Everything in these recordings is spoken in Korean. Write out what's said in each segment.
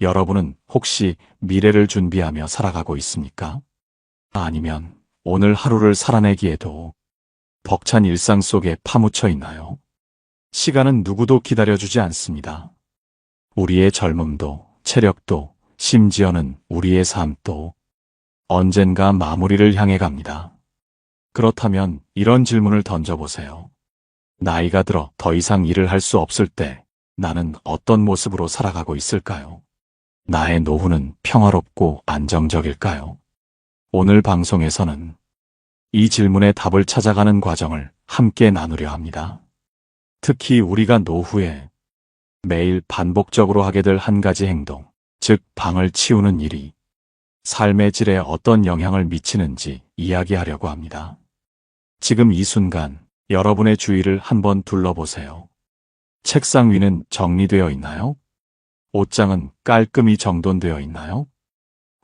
여러분은 혹시 미래를 준비하며 살아가고 있습니까? 아니면 오늘 하루를 살아내기에도 벅찬 일상 속에 파묻혀 있나요? 시간은 누구도 기다려주지 않습니다. 우리의 젊음도, 체력도, 심지어는 우리의 삶도 언젠가 마무리를 향해 갑니다. 그렇다면 이런 질문을 던져보세요. 나이가 들어 더 이상 일을 할 수 없을 때 나는 어떤 모습으로 살아가고 있을까요? 나의 노후는 평화롭고 안정적일까요? 오늘 방송에서는 이 질문에 답을 찾아가는 과정을 함께 나누려 합니다. 특히 우리가 노후에 매일 반복적으로 하게 될 한 가지 행동, 즉 방을 치우는 일이 삶의 질에 어떤 영향을 미치는지 이야기하려고 합니다. 지금 이 순간 여러분의 주위를 한번 둘러보세요. 책상 위는 정리되어 있나요? 옷장은 깔끔히 정돈되어 있나요?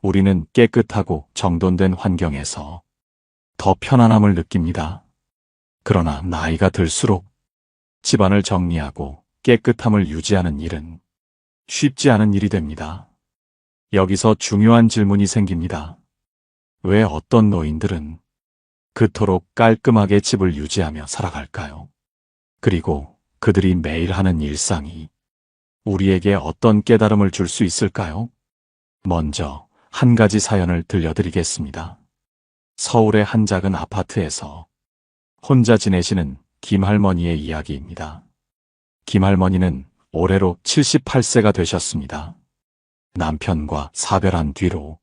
우리는 깨끗하고 정돈된 환경에서 더 편안함을 느낍니다. 그러나 나이가 들수록 집안을 정리하고 깨끗함을 유지하는 일은 쉽지 않은 일이 됩니다. 여기서 중요한 질문이 생깁니다. 왜 어떤 노인들은 그토록 깔끔하게 집을 유지하며 살아갈까요? 그리고 그들이 매일 하는 일상이 우리에게 어떤 깨달음을 줄 수 있을까요? 먼저 한 가지 사연을 들려드리겠습니다. 서울의 한 작은 아파트에서 혼자 지내시는 김할머니의 이야기입니다. 김할머니는 올해로 78세가 되셨습니다. 남편과 사별한 뒤로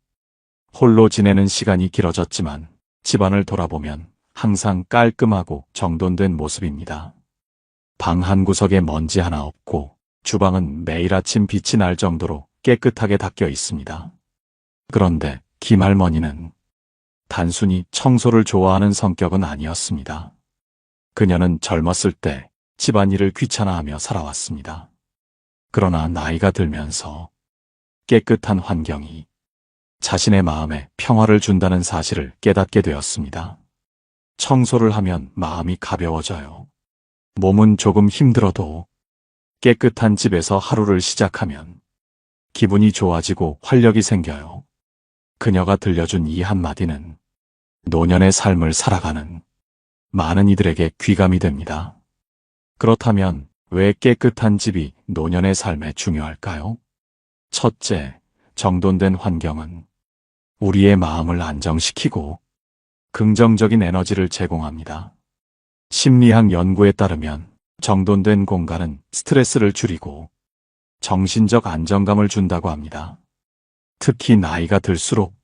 홀로 지내는 시간이 길어졌지만 집안을 돌아보면 항상 깔끔하고 정돈된 모습입니다. 방 한 구석에 먼지 하나 없고 주방은 매일 아침 빛이 날 정도로 깨끗하게 닦여 있습니다. 그런데 김할머니는 단순히 청소를 좋아하는 성격은 아니었습니다. 그녀는 젊었을 때 집안일을 귀찮아하며 살아왔습니다. 그러나 나이가 들면서 깨끗한 환경이 자신의 마음에 평화를 준다는 사실을 깨닫게 되었습니다. 청소를 하면 마음이 가벼워져요. 몸은 조금 힘들어도 깨끗한 집에서 하루를 시작하면 기분이 좋아지고 활력이 생겨요. 그녀가 들려준 이 한마디는 노년의 삶을 살아가는 많은 이들에게 귀감이 됩니다. 그렇다면 왜 깨끗한 집이 노년의 삶에 중요할까요? 첫째, 정돈된 환경은 우리의 마음을 안정시키고 긍정적인 에너지를 제공합니다. 심리학 연구에 따르면 정돈된 공간은 스트레스를 줄이고 정신적 안정감을 준다고 합니다. 특히 나이가 들수록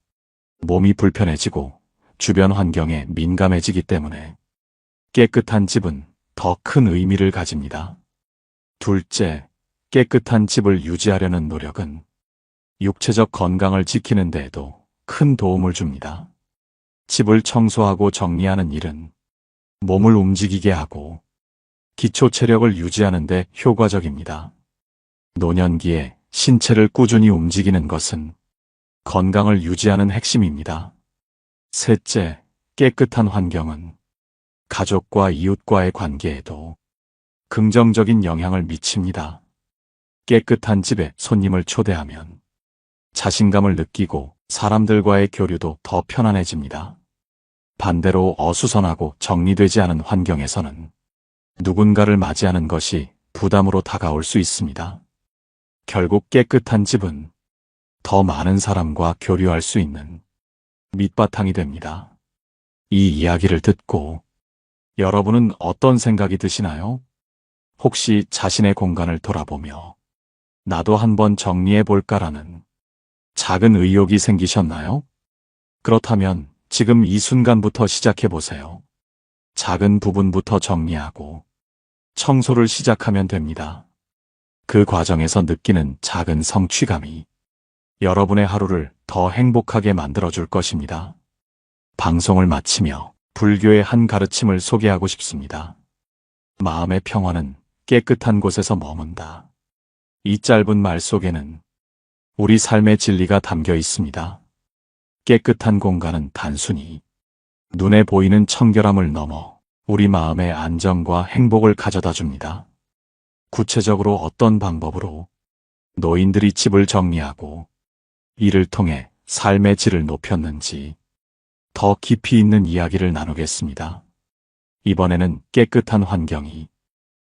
몸이 불편해지고 주변 환경에 민감해지기 때문에 깨끗한 집은 더 큰 의미를 가집니다. 둘째, 깨끗한 집을 유지하려는 노력은 육체적 건강을 지키는 데에도 큰 도움을 줍니다. 집을 청소하고 정리하는 일은 몸을 움직이게 하고 기초 체력을 유지하는 데 효과적입니다. 노년기에 신체를 꾸준히 움직이는 것은 건강을 유지하는 핵심입니다. 셋째, 깨끗한 환경은 가족과 이웃과의 관계에도 긍정적인 영향을 미칩니다. 깨끗한 집에 손님을 초대하면 자신감을 느끼고 사람들과의 교류도 더 편안해집니다. 반대로 어수선하고 정리되지 않은 환경에서는 누군가를 맞이하는 것이 부담으로 다가올 수 있습니다. 결국 깨끗한 집은 더 많은 사람과 교류할 수 있는 밑바탕이 됩니다. 이 이야기를 듣고 여러분은 어떤 생각이 드시나요? 혹시 자신의 공간을 돌아보며 나도 한번 정리해 볼까라는 작은 의욕이 생기셨나요? 그렇다면 지금 이 순간부터 시작해 보세요. 작은 부분부터 정리하고 청소를 시작하면 됩니다. 그 과정에서 느끼는 작은 성취감이 여러분의 하루를 더 행복하게 만들어줄 것입니다. 방송을 마치며 불교의 한 가르침을 소개하고 싶습니다. 마음의 평화는 깨끗한 곳에서 머문다. 이 짧은 말 속에는 우리 삶의 진리가 담겨 있습니다. 깨끗한 공간은 단순히 눈에 보이는 청결함을 넘어 우리 마음의 안정과 행복을 가져다 줍니다. 구체적으로 어떤 방법으로 노인들이 집을 정리하고 이를 통해 삶의 질을 높였는지 더 깊이 있는 이야기를 나누겠습니다. 이번에는 깨끗한 환경이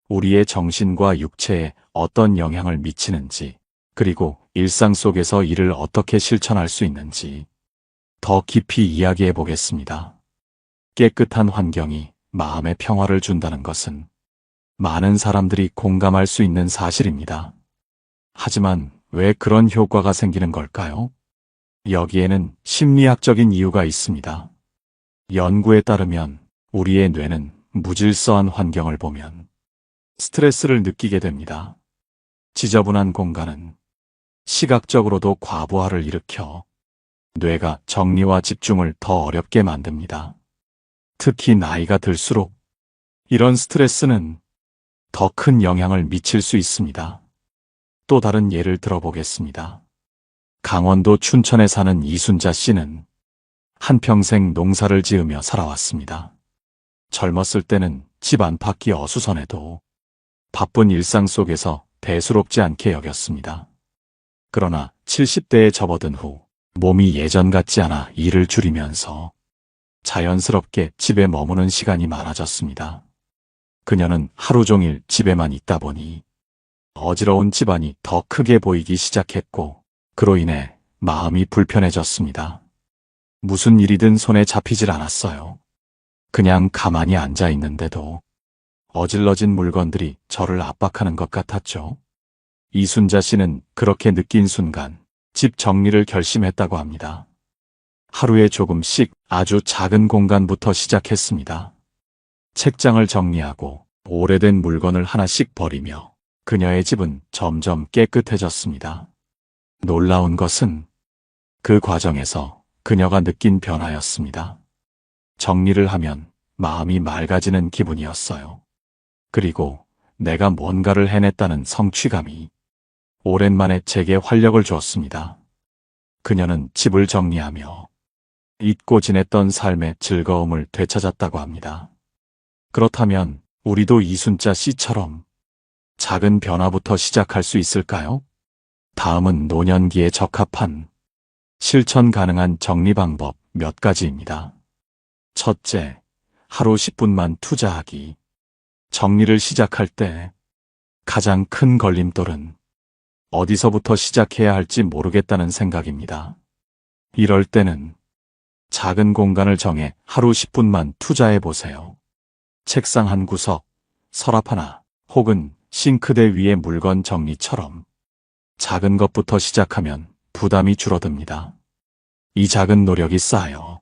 우리의 정신과 육체에 어떤 영향을 미치는지, 그리고 일상 속에서 이를 어떻게 실천할 수 있는지 더 깊이 이야기해 보겠습니다. 깨끗한 환경이 마음의 평화를 준다는 것은 많은 사람들이 공감할 수 있는 사실입니다. 하지만 왜 그런 효과가 생기는 걸까요? 여기에는 심리학적인 이유가 있습니다. 연구에 따르면 우리의 뇌는 무질서한 환경을 보면 스트레스를 느끼게 됩니다. 지저분한 공간은 시각적으로도 과부하를 일으켜 뇌가 정리와 집중을 더 어렵게 만듭니다. 특히 나이가 들수록 이런 스트레스는 더 큰 영향을 미칠 수 있습니다. 또 다른 예를 들어보겠습니다. 강원도 춘천에 사는 이순자 씨는 한평생 농사를 지으며 살아왔습니다. 젊었을 때는 집 안팎이 어수선해도 바쁜 일상 속에서 대수롭지 않게 여겼습니다. 그러나 70대에 접어든 후 몸이 예전 같지 않아 일을 줄이면서 자연스럽게 집에 머무는 시간이 많아졌습니다. 그녀는 하루 종일 집에만 있다 보니 어지러운 집안이 더 크게 보이기 시작했고, 그로 인해 마음이 불편해졌습니다. 무슨 일이든 손에 잡히질 않았어요. 그냥 가만히 앉아 있는데도 어질러진 물건들이 저를 압박하는 것 같았죠. 이순자 씨는 그렇게 느낀 순간 집 정리를 결심했다고 합니다. 하루에 조금씩 아주 작은 공간부터 시작했습니다. 책장을 정리하고 오래된 물건을 하나씩 버리며 그녀의 집은 점점 깨끗해졌습니다. 놀라운 것은 그 과정에서 그녀가 느낀 변화였습니다. 정리를 하면 마음이 맑아지는 기분이었어요. 그리고 내가 뭔가를 해냈다는 성취감이 오랜만에 제게 활력을 주었습니다. 그녀는 집을 정리하며 잊고 지냈던 삶의 즐거움을 되찾았다고 합니다. 그렇다면 우리도 이순자 씨처럼 작은 변화부터 시작할 수 있을까요? 다음은 노년기에 적합한 실천 가능한 정리 방법 몇 가지입니다. 첫째, 하루 10분만 투자하기. 정리를 시작할 때 가장 큰 걸림돌은 어디서부터 시작해야 할지 모르겠다는 생각입니다. 이럴 때는 작은 공간을 정해 하루 10분만 투자해 보세요. 책상 한 구석, 서랍 하나, 혹은 싱크대 위의 물건 정리처럼 작은 것부터 시작하면 부담이 줄어듭니다. 이 작은 노력이 쌓여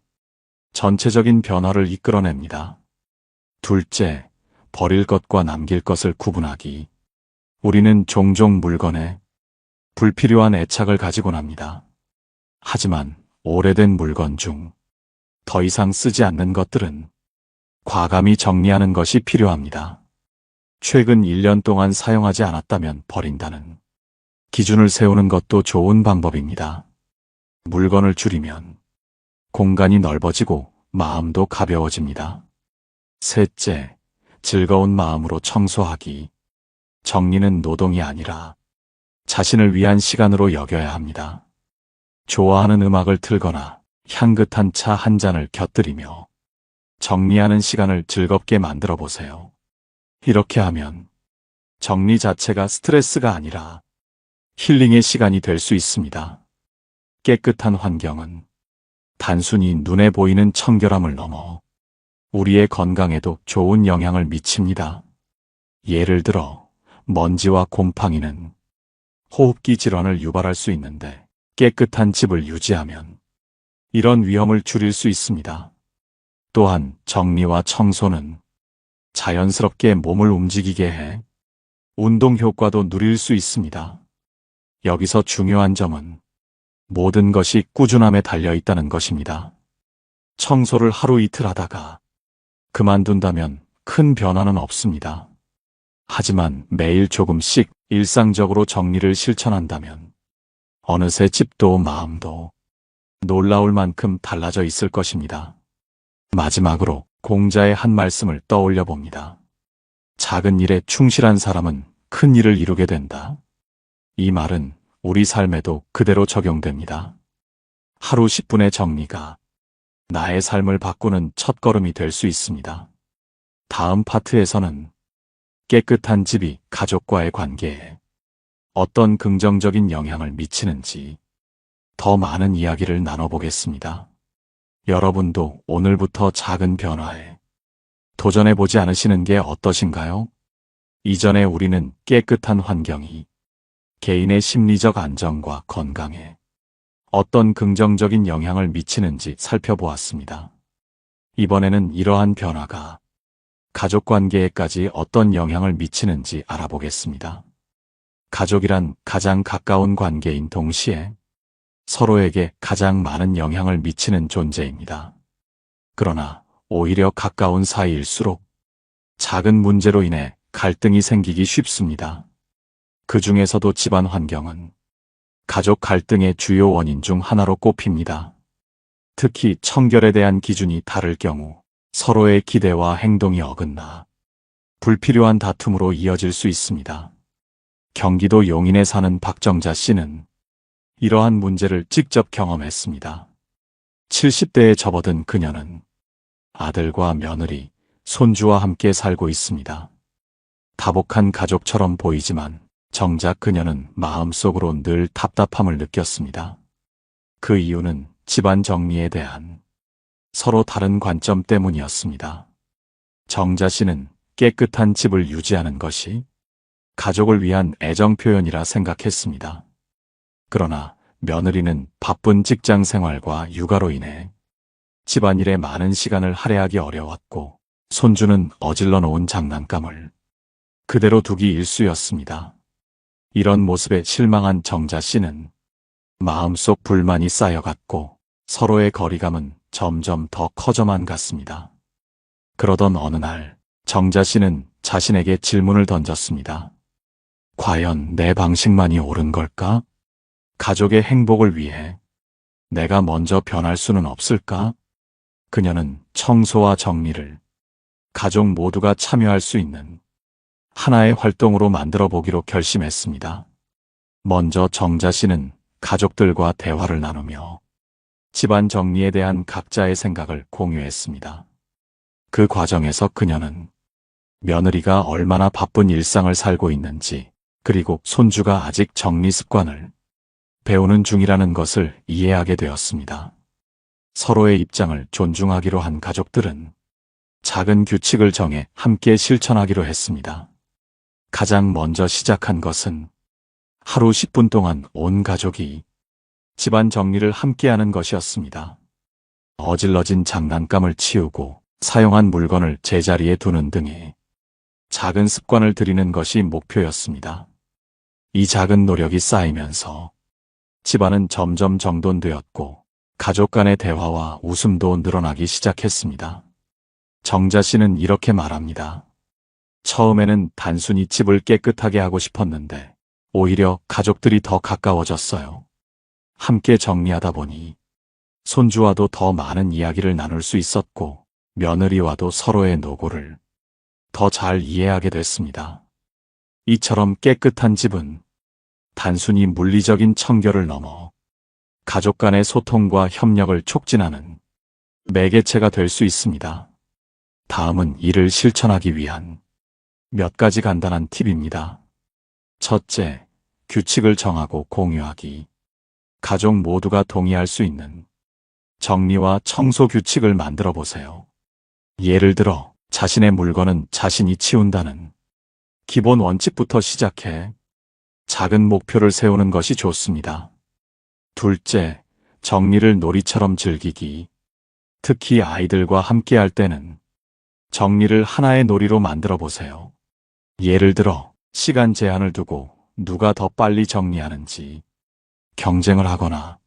전체적인 변화를 이끌어냅니다. 둘째, 버릴 것과 남길 것을 구분하기. 우리는 종종 물건에 불필요한 애착을 가지곤 합니다. 하지만 오래된 물건 중 더 이상 쓰지 않는 것들은 과감히 정리하는 것이 필요합니다. 최근 1년 동안 사용하지 않았다면 버린다는 기준을 세우는 것도 좋은 방법입니다. 물건을 줄이면 공간이 넓어지고 마음도 가벼워집니다. 셋째, 즐거운 마음으로 청소하기. 정리는 노동이 아니라 자신을 위한 시간으로 여겨야 합니다. 좋아하는 음악을 틀거나 향긋한 차 한 잔을 곁들이며 정리하는 시간을 즐겁게 만들어 보세요. 이렇게 하면 정리 자체가 스트레스가 아니라 힐링의 시간이 될 수 있습니다. 깨끗한 환경은 단순히 눈에 보이는 청결함을 넘어 우리의 건강에도 좋은 영향을 미칩니다. 예를 들어 먼지와 곰팡이는 호흡기 질환을 유발할 수 있는데 깨끗한 집을 유지하면 이런 위험을 줄일 수 있습니다. 또한 정리와 청소는 자연스럽게 몸을 움직이게 해 운동 효과도 누릴 수 있습니다. 여기서 중요한 점은 모든 것이 꾸준함에 달려 있다는 것입니다. 청소를 하루 이틀 하다가 그만둔다면 큰 변화는 없습니다. 하지만 매일 조금씩 일상적으로 정리를 실천한다면 어느새 집도 마음도 놀라울 만큼 달라져 있을 것입니다. 마지막으로 공자의 한 말씀을 떠올려 봅니다. 작은 일에 충실한 사람은 큰 일을 이루게 된다. 이 말은 우리 삶에도 그대로 적용됩니다. 하루 10분의 정리가 나의 삶을 바꾸는 첫걸음이 될 수 있습니다. 다음 파트에서는 깨끗한 집이 가족과의 관계에 어떤 긍정적인 영향을 미치는지 더 많은 이야기를 나눠보겠습니다. 여러분도 오늘부터 작은 변화에 도전해보지 않으시는 게 어떠신가요? 이전에 우리는 깨끗한 환경이 개인의 심리적 안정과 건강에 어떤 긍정적인 영향을 미치는지 살펴보았습니다. 이번에는 이러한 변화가 가족 관계에까지 어떤 영향을 미치는지 알아보겠습니다. 가족이란 가장 가까운 관계인 동시에 서로에게 가장 많은 영향을 미치는 존재입니다. 그러나 오히려 가까운 사이일수록 작은 문제로 인해 갈등이 생기기 쉽습니다. 그 중에서도 집안 환경은 가족 갈등의 주요 원인 중 하나로 꼽힙니다. 특히 청결에 대한 기준이 다를 경우 서로의 기대와 행동이 어긋나 불필요한 다툼으로 이어질 수 있습니다. 경기도 용인에 사는 박정자 씨는 이러한 문제를 직접 경험했습니다. 70대에 접어든 그녀는 아들과 며느리, 손주와 함께 살고 있습니다. 다복한 가족처럼 보이지만 정작 그녀는 마음속으로 늘 답답함을 느꼈습니다. 그 이유는 집안 정리에 대한 서로 다른 관점 때문이었습니다. 정자 씨는 깨끗한 집을 유지하는 것이 가족을 위한 애정 표현이라 생각했습니다. 그러나 며느리는 바쁜 직장 생활과 육아로 인해 집안일에 많은 시간을 할애하기 어려웠고 손주는 어질러 놓은 장난감을 그대로 두기 일쑤였습니다. 이런 모습에 실망한 정자 씨는 마음속 불만이 쌓여갔고 서로의 거리감은 점점 더 커져만 갔습니다. 그러던 어느 날 정자 씨는 자신에게 질문을 던졌습니다. 과연 내 방식만이 옳은 걸까? 가족의 행복을 위해 내가 먼저 변할 수는 없을까? 그녀는 청소와 정리를 가족 모두가 참여할 수 있는 하나의 활동으로 만들어 보기로 결심했습니다. 먼저 정자 씨는 가족들과 대화를 나누며 집안 정리에 대한 각자의 생각을 공유했습니다. 그 과정에서 그녀는 며느리가 얼마나 바쁜 일상을 살고 있는지, 그리고 손주가 아직 정리 습관을 배우는 중이라는 것을 이해하게 되었습니다. 서로의 입장을 존중하기로 한 가족들은 작은 규칙을 정해 함께 실천하기로 했습니다. 가장 먼저 시작한 것은 하루 10분 동안 온 가족이 집안 정리를 함께하는 것이었습니다. 어질러진 장난감을 치우고 사용한 물건을 제자리에 두는 등의 작은 습관을 들이는 것이 목표였습니다. 이 작은 노력이 쌓이면서 집안은 점점 정돈되었고 가족 간의 대화와 웃음도 늘어나기 시작했습니다. 정자 씨는 이렇게 말합니다. 처음에는 단순히 집을 깨끗하게 하고 싶었는데 오히려 가족들이 더 가까워졌어요. 함께 정리하다 보니 손주와도 더 많은 이야기를 나눌 수 있었고 며느리와도 서로의 노고를 더 잘 이해하게 됐습니다. 이처럼 깨끗한 집은 단순히 물리적인 청결을 넘어 가족 간의 소통과 협력을 촉진하는 매개체가 될 수 있습니다. 다음은 이를 실천하기 위한 몇 가지 간단한 팁입니다. 첫째, 규칙을 정하고 공유하기. 가족 모두가 동의할 수 있는 정리와 청소 규칙을 만들어 보세요. 예를 들어, 자신의 물건은 자신이 치운다는 기본 원칙부터 시작해 작은 목표를 세우는 것이 좋습니다. 둘째, 정리를 놀이처럼 즐기기. 특히 아이들과 함께 할 때는 정리를 하나의 놀이로 만들어 보세요. 예를 들어, 시간 제한을 두고 누가 더 빨리 정리하는지 경쟁을 하거나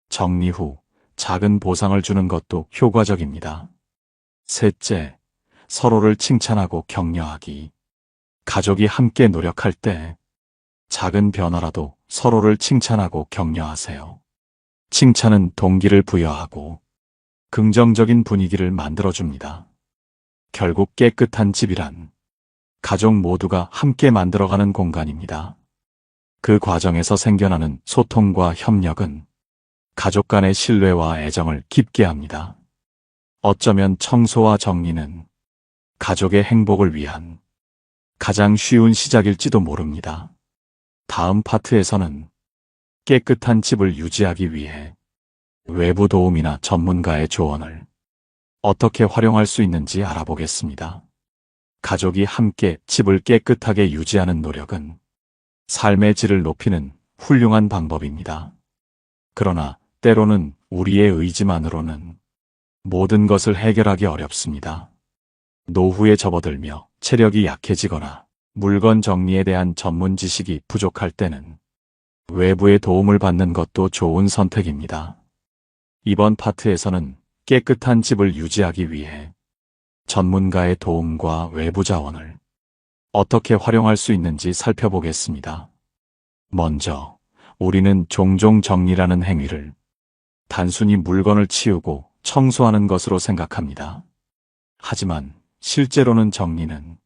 정리 후 작은 보상을 주는 것도 효과적입니다. 셋째, 서로를 칭찬하고 격려하기. 가족이 함께 노력할 때 작은 변화라도 서로를 칭찬하고 격려하세요. 칭찬은 동기를 부여하고 긍정적인 분위기를 만들어줍니다. 결국 깨끗한 집이란 가족 모두가 함께 만들어가는 공간입니다. 그 과정에서 생겨나는 소통과 협력은 가족 간의 신뢰와 애정을 깊게 합니다. 어쩌면 청소와 정리는 가족의 행복을 위한 가장 쉬운 시작일지도 모릅니다. 다음 파트에서는 깨끗한 집을 유지하기 위해 외부 도움이나 전문가의 조언을 어떻게 활용할 수 있는지 알아보겠습니다. 가족이 함께 집을 깨끗하게 유지하는 노력은 삶의 질을 높이는 훌륭한 방법입니다. 그러나 때로는 우리의 의지만으로는 모든 것을 해결하기 어렵습니다. 노후에 접어들며 체력이 약해지거나 물건 정리에 대한 전문 지식이 부족할 때는 외부의 도움을 받는 것도 좋은 선택입니다. 이번 파트에서는 깨끗한 집을 유지하기 위해 전문가의 도움과 외부 자원을 어떻게 활용할 수 있는지 살펴보겠습니다. 먼저, 우리는 종종 정리라는 행위를 단순히 물건을 치우고 청소하는 것으로 생각합니다. 하지만 실제로는 정리는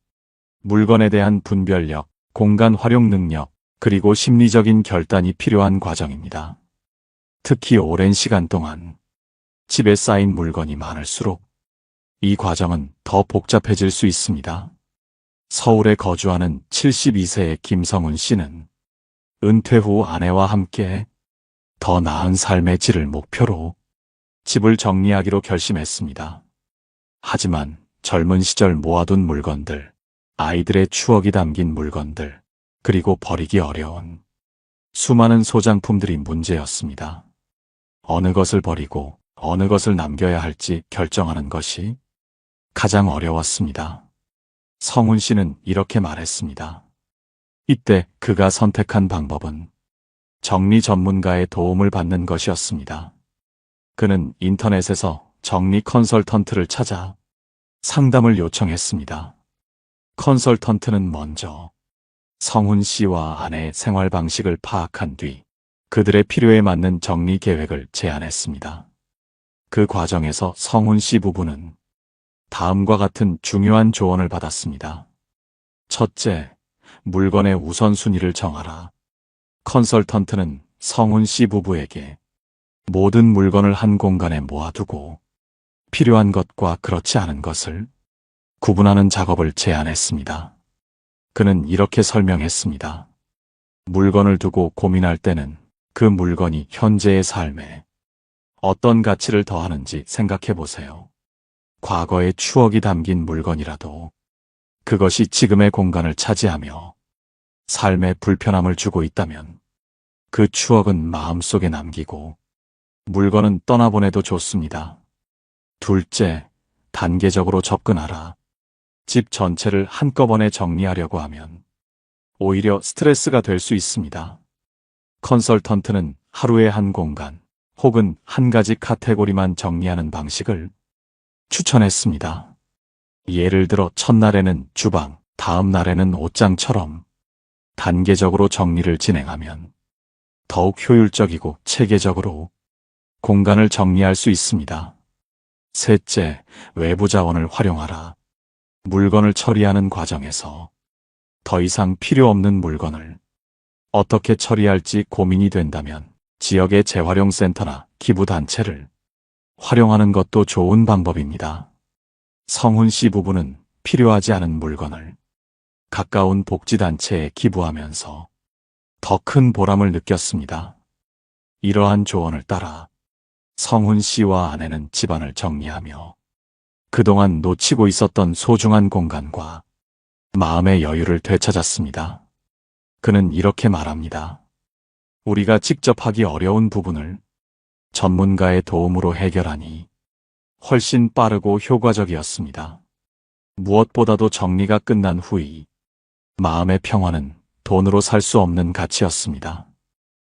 물건에 대한 분별력, 공간 활용 능력, 그리고 심리적인 결단이 필요한 과정입니다. 특히 오랜 시간 동안 집에 쌓인 물건이 많을수록 이 과정은 더 복잡해질 수 있습니다. 서울에 거주하는 72세의 김성훈 씨는 은퇴 후 아내와 함께 더 나은 삶의 질을 목표로 집을 정리하기로 결심했습니다. 하지만 젊은 시절 모아둔 물건들, 아이들의 추억이 담긴 물건들, 그리고 버리기 어려운 수많은 소장품들이 문제였습니다. 어느 것을 버리고 어느 것을 남겨야 할지 결정하는 것이 가장 어려웠습니다. 성훈 씨는 이렇게 말했습니다. 이때 그가 선택한 방법은 정리 전문가의 도움을 받는 것이었습니다. 그는 인터넷에서 정리 컨설턴트를 찾아 상담을 요청했습니다. 컨설턴트는 먼저 성훈 씨와 아내의 생활 방식을 파악한 뒤 그들의 필요에 맞는 정리 계획을 제안했습니다. 그 과정에서 성훈 씨 부부는 다음과 같은 중요한 조언을 받았습니다. 첫째, 물건의 우선순위를 정하라. 컨설턴트는 성훈 씨 부부에게 모든 물건을 한 공간에 모아두고 필요한 것과 그렇지 않은 것을 구분하는 작업을 제안했습니다. 그는 이렇게 설명했습니다. 물건을 두고 고민할 때는 그 물건이 현재의 삶에 어떤 가치를 더하는지 생각해 보세요. 과거의 추억이 담긴 물건이라도 그것이 지금의 공간을 차지하며 삶에 불편함을 주고 있다면 그 추억은 마음속에 남기고 물건은 떠나보내도 좋습니다. 둘째, 단계적으로 접근하라. 집 전체를 한꺼번에 정리하려고 하면 오히려 스트레스가 될 수 있습니다. 컨설턴트는 하루에 한 공간 혹은 한 가지 카테고리만 정리하는 방식을 추천했습니다. 예를 들어 첫날에는 주방, 다음 날에는 옷장처럼 단계적으로 정리를 진행하면 더욱 효율적이고 체계적으로 공간을 정리할 수 있습니다. 셋째, 외부 자원을 활용하라. 물건을 처리하는 과정에서 더 이상 필요 없는 물건을 어떻게 처리할지 고민이 된다면 지역의 재활용센터나 기부단체를 활용하는 것도 좋은 방법입니다. 성훈 씨 부부는 필요하지 않은 물건을 가까운 복지단체에 기부하면서 더 큰 보람을 느꼈습니다. 이러한 조언을 따라 성훈 씨와 아내는 집안을 정리하며 그동안 놓치고 있었던 소중한 공간과 마음의 여유를 되찾았습니다. 그는 이렇게 말합니다. 우리가 직접 하기 어려운 부분을 전문가의 도움으로 해결하니 훨씬 빠르고 효과적이었습니다. 무엇보다도 정리가 끝난 후의 마음의 평화는 돈으로 살 수 없는 가치였습니다.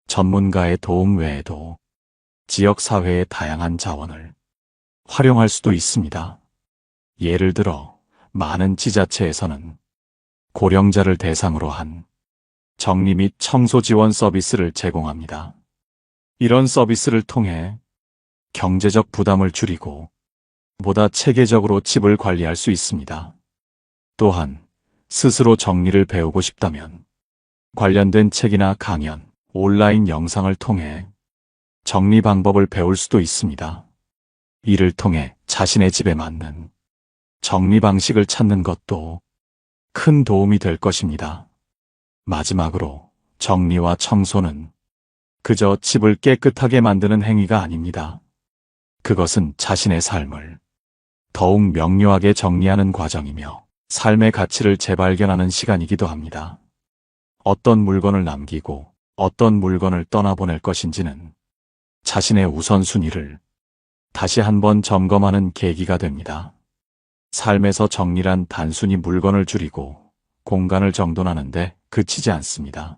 전문가의 도움 외에도 지역사회의 다양한 자원을 활용할 수도 있습니다. 예를 들어 많은 지자체에서는 고령자를 대상으로 한 정리 및 청소 지원 서비스를 제공합니다. 이런 서비스를 통해 경제적 부담을 줄이고 보다 체계적으로 집을 관리할 수 있습니다. 또한 스스로 정리를 배우고 싶다면 관련된 책이나 강연, 온라인 영상을 통해 정리 방법을 배울 수도 있습니다. 이를 통해 자신의 집에 맞는 정리 방식을 찾는 것도 큰 도움이 될 것입니다. 마지막으로 정리와 청소는 그저 집을 깨끗하게 만드는 행위가 아닙니다. 그것은 자신의 삶을 더욱 명료하게 정리하는 과정이며 삶의 가치를 재발견하는 시간이기도 합니다. 어떤 물건을 남기고 어떤 물건을 떠나보낼 것인지는 자신의 우선순위를 다시 한번 점검하는 계기가 됩니다. 삶에서 정리란 단순히 물건을 줄이고 공간을 정돈하는데 그치지 않습니다.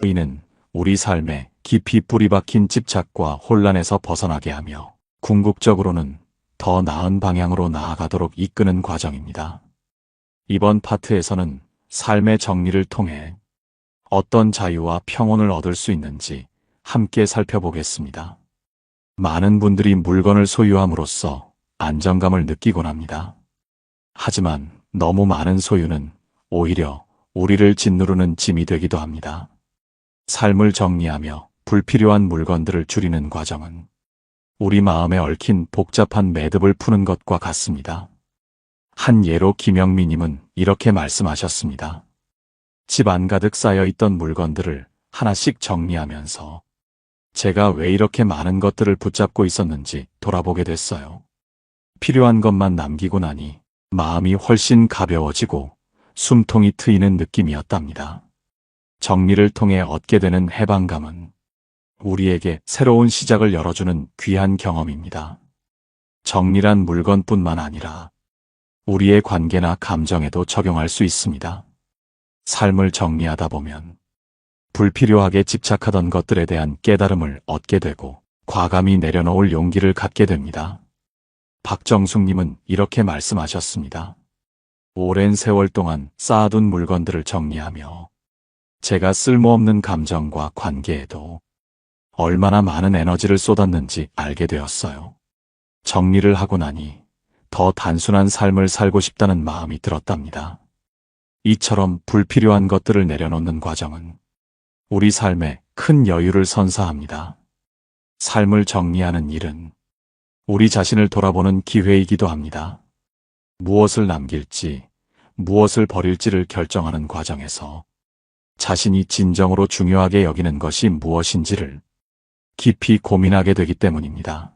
이는 우리 삶에 깊이 뿌리 박힌 집착과 혼란에서 벗어나게 하며 궁극적으로는 더 나은 방향으로 나아가도록 이끄는 과정입니다. 이번 파트에서는 삶의 정리를 통해 어떤 자유와 평온을 얻을 수 있는지 함께 살펴보겠습니다. 많은 분들이 물건을 소유함으로써 안정감을 느끼곤 합니다. 하지만 너무 많은 소유는 오히려 우리를 짓누르는 짐이 되기도 합니다. 삶을 정리하며 불필요한 물건들을 줄이는 과정은 우리 마음에 얽힌 복잡한 매듭을 푸는 것과 같습니다. 한 예로 김영미님은 이렇게 말씀하셨습니다. 집 안가득 쌓여있던 물건들을 하나씩 정리하면서 제가 왜 이렇게 많은 것들을 붙잡고 있었는지 돌아보게 됐어요. 필요한 것만 남기고 나니 마음이 훨씬 가벼워지고 숨통이 트이는 느낌이었답니다. 정리를 통해 얻게 되는 해방감은 우리에게 새로운 시작을 열어주는 귀한 경험입니다. 정리란 물건뿐만 아니라 우리의 관계나 감정에도 적용할 수 있습니다. 삶을 정리하다 보면 불필요하게 집착하던 것들에 대한 깨달음을 얻게 되고 과감히 내려놓을 용기를 갖게 됩니다. 박정숙님은 이렇게 말씀하셨습니다. 오랜 세월 동안 쌓아둔 물건들을 정리하며 제가 쓸모없는 감정과 관계에도 얼마나 많은 에너지를 쏟았는지 알게 되었어요. 정리를 하고 나니 더 단순한 삶을 살고 싶다는 마음이 들었답니다. 이처럼 불필요한 것들을 내려놓는 과정은 우리 삶에 큰 여유를 선사합니다. 삶을 정리하는 일은 우리 자신을 돌아보는 기회이기도 합니다. 무엇을 남길지, 무엇을 버릴지를 결정하는 과정에서 자신이 진정으로 중요하게 여기는 것이 무엇인지를 깊이 고민하게 되기 때문입니다.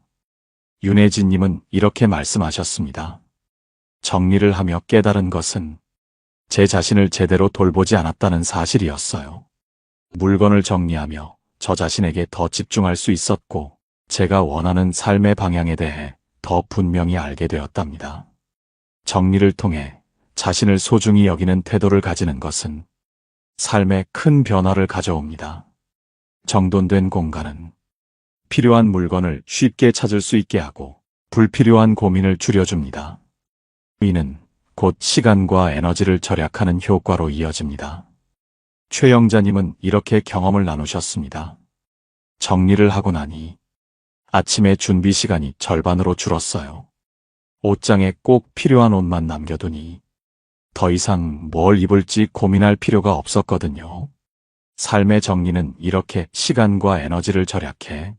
윤혜진님은 이렇게 말씀하셨습니다. 정리를 하며 깨달은 것은 제 자신을 제대로 돌보지 않았다는 사실이었어요. 물건을 정리하며 저 자신에게 더 집중할 수 있었고 제가 원하는 삶의 방향에 대해 더 분명히 알게 되었답니다. 정리를 통해 자신을 소중히 여기는 태도를 가지는 것은 삶에 큰 변화를 가져옵니다. 정돈된 공간은 필요한 물건을 쉽게 찾을 수 있게 하고 불필요한 고민을 줄여줍니다. 이는 곧 시간과 에너지를 절약하는 효과로 이어집니다. 최영자님은 이렇게 경험을 나누셨습니다. 정리를 하고 나니 아침에 준비 시간이 절반으로 줄었어요. 옷장에 꼭 필요한 옷만 남겨두니 더 이상 뭘 입을지 고민할 필요가 없었거든요. 삶의 정리는 이렇게 시간과 에너지를 절약해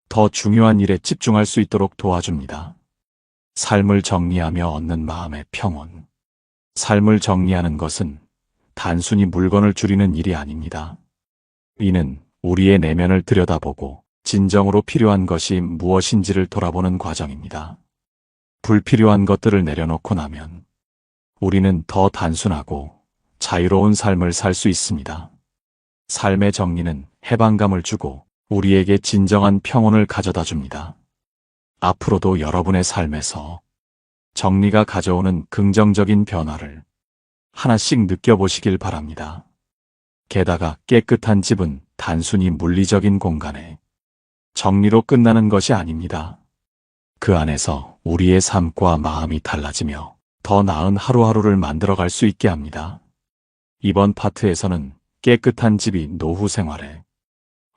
더 중요한 일에 집중할 수 있도록 도와줍니다. 삶을 정리하며 얻는 마음의 평온. 삶을 정리하는 것은 단순히 물건을 줄이는 일이 아닙니다. 이는 우리의 내면을 들여다보고 진정으로 필요한 것이 무엇인지를 돌아보는 과정입니다. 불필요한 것들을 내려놓고 나면 우리는 더 단순하고 자유로운 삶을 살 수 있습니다. 삶의 정리는 해방감을 주고 우리에게 진정한 평온을 가져다 줍니다. 앞으로도 여러분의 삶에서 정리가 가져오는 긍정적인 변화를 하나씩 느껴보시길 바랍니다. 게다가 깨끗한 집은 단순히 물리적인 공간에 정리로 끝나는 것이 아닙니다. 그 안에서 우리의 삶과 마음이 달라지며 더 나은 하루하루를 만들어갈 수 있게 합니다. 이번 파트에서는 깨끗한 집이 노후 생활에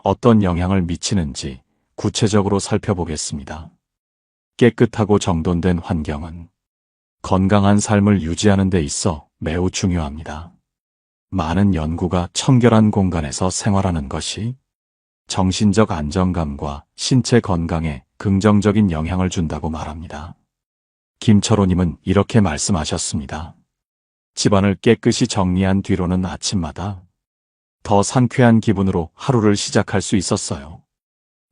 어떤 영향을 미치는지 구체적으로 살펴보겠습니다. 깨끗하고 정돈된 환경은 건강한 삶을 유지하는 데 있어 매우 중요합니다. 많은 연구가 청결한 공간에서 생활하는 것이 정신적 안정감과 신체 건강에 긍정적인 영향을 준다고 말합니다. 김철호님은 이렇게 말씀하셨습니다. 집안을 깨끗이 정리한 뒤로는 아침마다 더 상쾌한 기분으로 하루를 시작할 수 있었어요.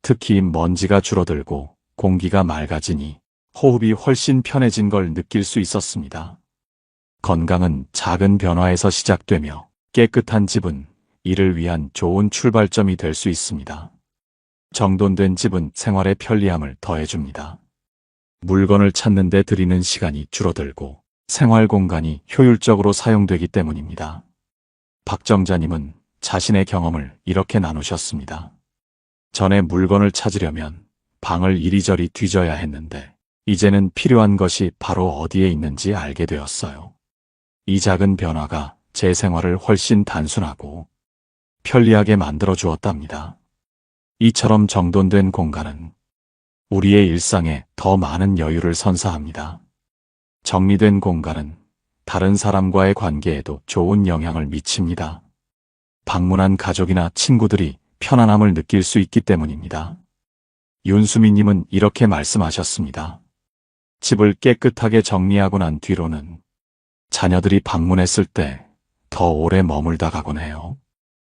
특히 먼지가 줄어들고 공기가 맑아지니 호흡이 훨씬 편해진 걸 느낄 수 있었습니다. 건강은 작은 변화에서 시작되며 깨끗한 집은 이를 위한 좋은 출발점이 될 수 있습니다. 정돈된 집은 생활의 편리함을 더해줍니다. 물건을 찾는 데 들이는 시간이 줄어들고 생활 공간이 효율적으로 사용되기 때문입니다. 박정자님은 자신의 경험을 이렇게 나누셨습니다. 전에 물건을 찾으려면 방을 이리저리 뒤져야 했는데 이제는 필요한 것이 바로 어디에 있는지 알게 되었어요. 이 작은 변화가 제 생활을 훨씬 단순하고 편리하게 만들어 주었답니다. 이처럼 정돈된 공간은 우리의 일상에 더 많은 여유를 선사합니다. 정리된 공간은 다른 사람과의 관계에도 좋은 영향을 미칩니다. 방문한 가족이나 친구들이 편안함을 느낄 수 있기 때문입니다. 윤수미님은 이렇게 말씀하셨습니다. 집을 깨끗하게 정리하고 난 뒤로는 자녀들이 방문했을 때 더 오래 머물다 가곤 해요.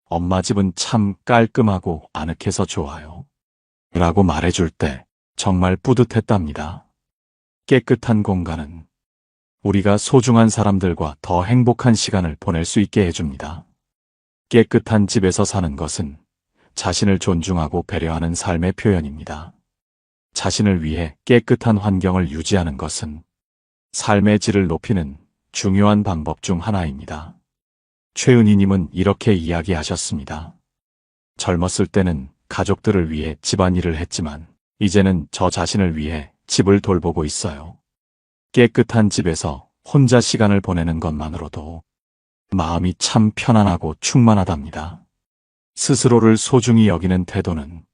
엄마 집은 참 깔끔하고 아늑해서 좋아요. 라고 말해줄 때 정말 뿌듯했답니다. 깨끗한 공간은 우리가 소중한 사람들과 더 행복한 시간을 보낼 수 있게 해줍니다. 깨끗한 집에서 사는 것은 자신을 존중하고 배려하는 삶의 표현입니다. 자신을 위해 깨끗한 환경을 유지하는 것은 삶의 질을 높이는 중요한 방법 중 하나입니다. 최은희님은 이렇게 이야기하셨습니다. 젊었을 때는 가족들을 위해 집안일을 했지만 이제는 저 자신을 위해 집을 돌보고 있어요. 깨끗한 집에서 혼자 시간을 보내는 것만으로도 마음이 참 편안하고 충만하답니다. 스스로를 소중히 여기는 태도는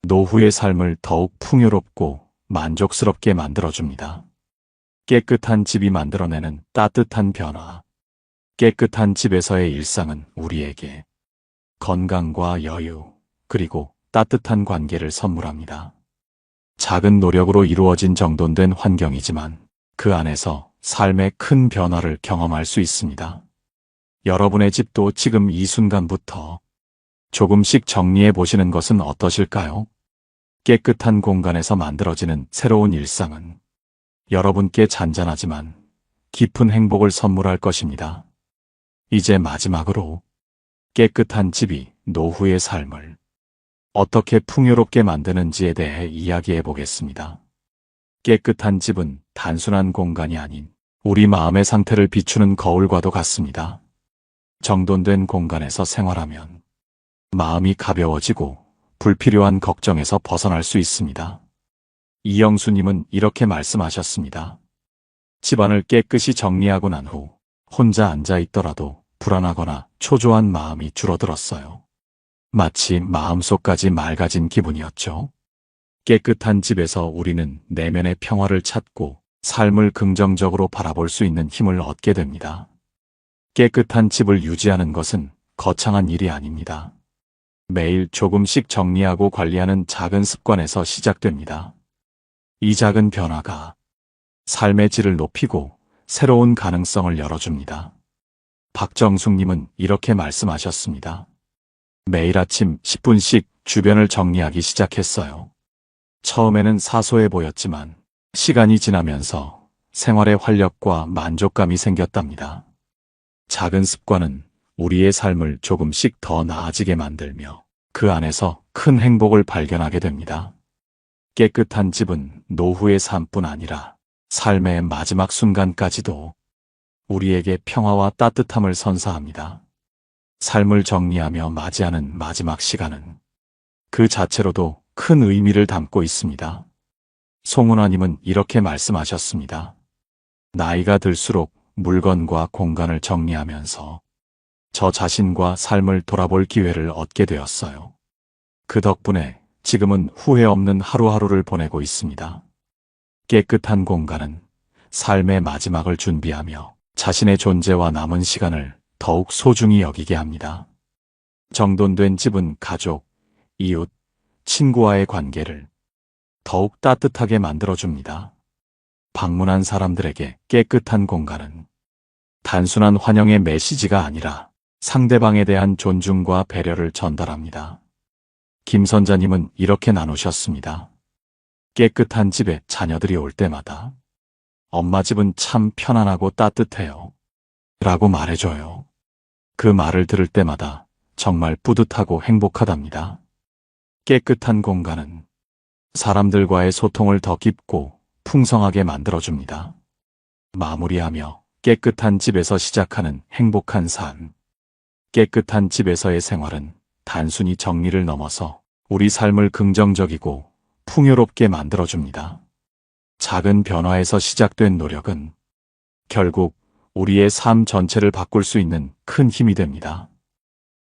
노후의 삶을 더욱 풍요롭고 만족스럽게 만들어줍니다. 깨끗한 집이 만들어내는 따뜻한 변화. 깨끗한 집에서의 일상은 우리에게 건강과 여유, 그리고 따뜻한 관계를 선물합니다. 작은 노력으로 이루어진 정돈된 환경이지만 그 안에서 삶의 큰 변화를 경험할 수 있습니다. 여러분의 집도 지금 이 순간부터 조금씩 정리해 보시는 것은 어떠실까요? 깨끗한 공간에서 만들어지는 새로운 일상은 여러분께 잔잔하지만 깊은 행복을 선물할 것입니다. 이제 마지막으로 깨끗한 집이 노후의 삶을 어떻게 풍요롭게 만드는지에 대해 이야기해 보겠습니다. 깨끗한 집은 단순한 공간이 아닌 우리 마음의 상태를 비추는 거울과도 같습니다. 정돈된 공간에서 생활하면 마음이 가벼워지고 불필요한 걱정에서 벗어날 수 있습니다. 이영수님은 이렇게 말씀하셨습니다. 집안을 깨끗이 정리하고 난 후 혼자 앉아 있더라도 불안하거나 초조한 마음이 줄어들었어요. 마치 마음속까지 맑아진 기분이었죠. 깨끗한 집에서 우리는 내면의 평화를 찾고 삶을 긍정적으로 바라볼 수 있는 힘을 얻게 됩니다. 깨끗한 집을 유지하는 것은 거창한 일이 아닙니다. 매일 조금씩 정리하고 관리하는 작은 습관에서 시작됩니다. 이 작은 변화가 삶의 질을 높이고 새로운 가능성을 열어줍니다. 박정숙님은 이렇게 말씀하셨습니다. 매일 아침 10분씩 주변을 정리하기 시작했어요. 처음에는 사소해 보였지만 시간이 지나면서 생활에 활력과 만족감이 생겼답니다. 작은 습관은 우리의 삶을 조금씩 더 나아지게 만들며 그 안에서 큰 행복을 발견하게 됩니다. 깨끗한 집은 노후의 삶뿐 아니라 삶의 마지막 순간까지도 우리에게 평화와 따뜻함을 선사합니다. 삶을 정리하며 맞이하는 마지막 시간은 그 자체로도 큰 의미를 담고 있습니다. 송은화님은 이렇게 말씀하셨습니다. 나이가 들수록 물건과 공간을 정리하면서 저 자신과 삶을 돌아볼 기회를 얻게 되었어요. 그 덕분에 지금은 후회 없는 하루하루를 보내고 있습니다. 깨끗한 공간은 삶의 마지막을 준비하며 자신의 존재와 남은 시간을 더욱 소중히 여기게 합니다. 정돈된 집은 가족, 이웃, 친구와의 관계를 더욱 따뜻하게 만들어줍니다. 방문한 사람들에게 깨끗한 공간은 단순한 환영의 메시지가 아니라 상대방에 대한 존중과 배려를 전달합니다. 김 선자님은 이렇게 나누셨습니다. 깨끗한 집에 자녀들이 올 때마다 엄마 집은 참 편안하고 따뜻해요. 라고 말해줘요. 그 말을 들을 때마다 정말 뿌듯하고 행복하답니다. 깨끗한 공간은 사람들과의 소통을 더 깊고 풍성하게 만들어줍니다. 마무리하며 깨끗한 집에서 시작하는 행복한 삶. 깨끗한 집에서의 생활은 단순히 정리를 넘어서 우리 삶을 긍정적이고 풍요롭게 만들어줍니다. 작은 변화에서 시작된 노력은 결국 우리의 삶 전체를 바꿀 수 있는 큰 힘이 됩니다.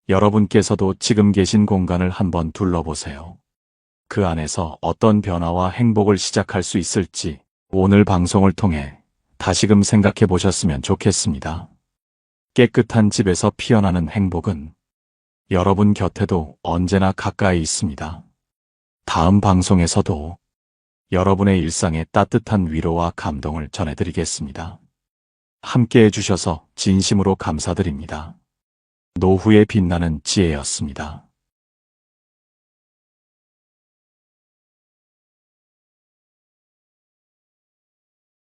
여러분께서도 지금 계신 공간을 한번 둘러보세요. 그 안에서 어떤 변화와 행복을 시작할 수 있을지 오늘 방송을 통해 다시금 생각해 보셨으면 좋겠습니다. 깨끗한 집에서 피어나는 행복은 여러분 곁에도 언제나 가까이 있습니다. 다음 방송에서도 여러분의 일상에 따뜻한 위로와 감동을 전해드리겠습니다. 함께 해주셔서 진심으로 감사드립니다. 노후에 빛나는 지혜였습니다.